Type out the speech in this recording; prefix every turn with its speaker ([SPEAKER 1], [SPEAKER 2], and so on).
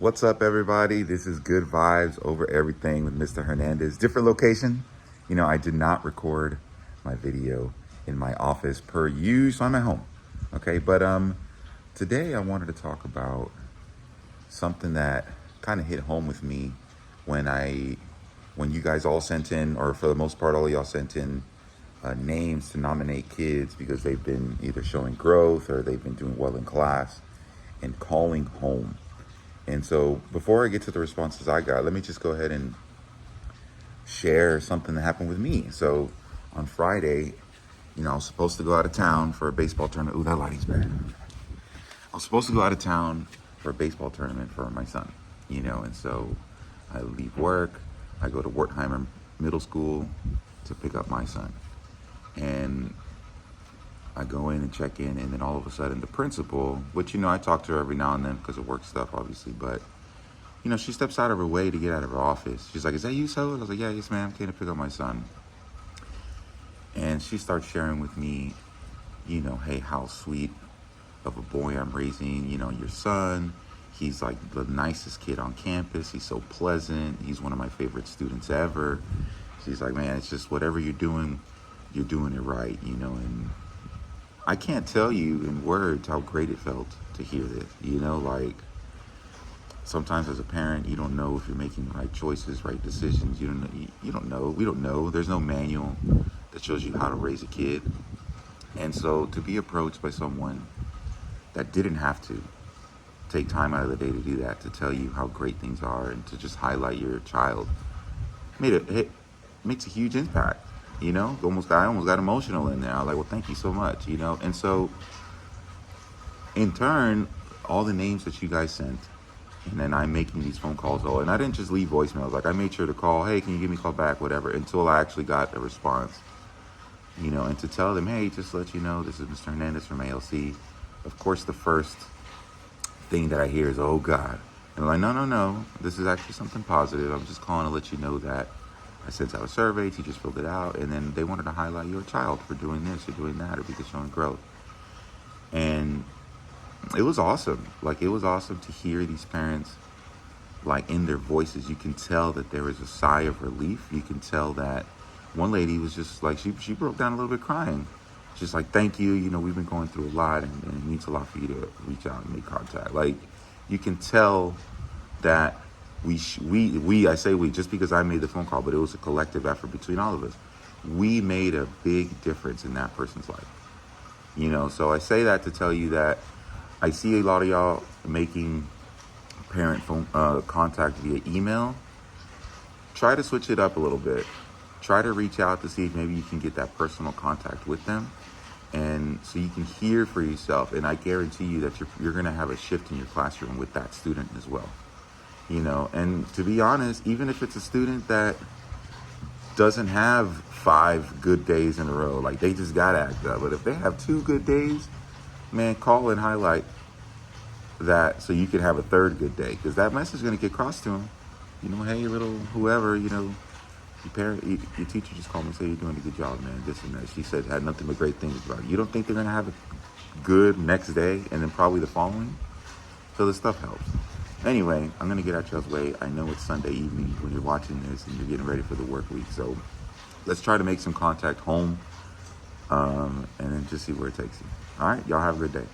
[SPEAKER 1] What's up, everybody? This is Good Vibes Over Everything with Mr. Hernandez. Different location. I did not record my video in my office per usual, so I'm at home. Okay, but today I wanted to talk about something that kind of hit home with me when you guys all sent in, or for the most part, all of y'all sent in names to nominate kids because they've been either showing growth or they've been doing well in class and calling home. And so before I get to the responses I got, let me just go ahead and share something that happened with me. So on Friday, I was supposed to go out of town for a baseball tournament. Ooh, that lighting's bad. I was supposed to go out of town for a baseball tournament for my son, and so I leave work. I go to Wertheimer Middle School to pick up my son. And I go in and check in, and then all of a sudden the principal, which, I talk to her every now and then because of work stuff, obviously, but, she steps out of her way to get out of her office. She's like, "Is that you, so?" I was like, "Yeah, yes, ma'am, came to pick up my son." And she starts sharing with me, hey, how sweet of a boy I'm raising, your son. He's like the nicest kid on campus. He's so pleasant. He's one of my favorite students ever. She's like, "Man, it's just whatever you're doing it right, and I can't tell you in words how great it felt to hear this. Like sometimes as a parent, you don't know if you're making the right choices, right decisions. You don't know. We don't know. There's no manual that shows you how to raise a kid. And so to be approached by someone that didn't have to take time out of the day to do that, to tell you how great things are and to just highlight your child, makes a huge impact. I almost got emotional in there. I was like, "Well, thank you so much," And so, in turn, all the names that you guys sent, and then I'm making these phone calls. And I didn't just leave voicemails. Like, I made sure to call, "Hey, can you give me a call back?" Whatever, until I actually got a response. And to tell them, "Hey, just to let you know, this is Mr. Hernandez from ALC." Of course, the first thing that I hear is, "Oh, God." And I'm like, no. This is actually something positive. I'm just calling to let you know that I sent out a survey, teachers filled it out, and then they wanted to highlight your child for doing this or doing that or because showing growth. And it was awesome. Like, it was awesome to hear these parents, like, in their voices. You can tell that there was a sigh of relief. You can tell that one lady was just like, she broke down a little bit crying. She's like, "Thank you. We've been going through a lot, and it means a lot for you to reach out and make contact." Like, you can tell that I say we, just because I made the phone call, but it was a collective effort between all of us. We made a big difference in that person's life. So I say that to tell you that I see a lot of y'all making parent phone contact via email. Try to switch it up a little bit. Try to reach out to see if maybe you can get that personal contact with them, and so you can hear for yourself. And I guarantee you that you're going to have a shift in your classroom with that student as well. And to be honest, even if it's a student that doesn't have 5 good days in a row, like they just got to act up, but if they have 2 good days, man, call and highlight that so you can have a 3rd good day, because that message is going to get across to them. "Hey, little whoever, your teacher just called me and said you're doing a good job, man, this and that. She said had nothing but great things about you." You don't think they're going to have a good next day and then probably the following? So this stuff helps. Anyway, I'm going to get out y'all's way. I know it's Sunday evening when you're watching this and you're getting ready for the work week. So let's try to make some contact home and then just see where it takes you. All right, y'all have a good day.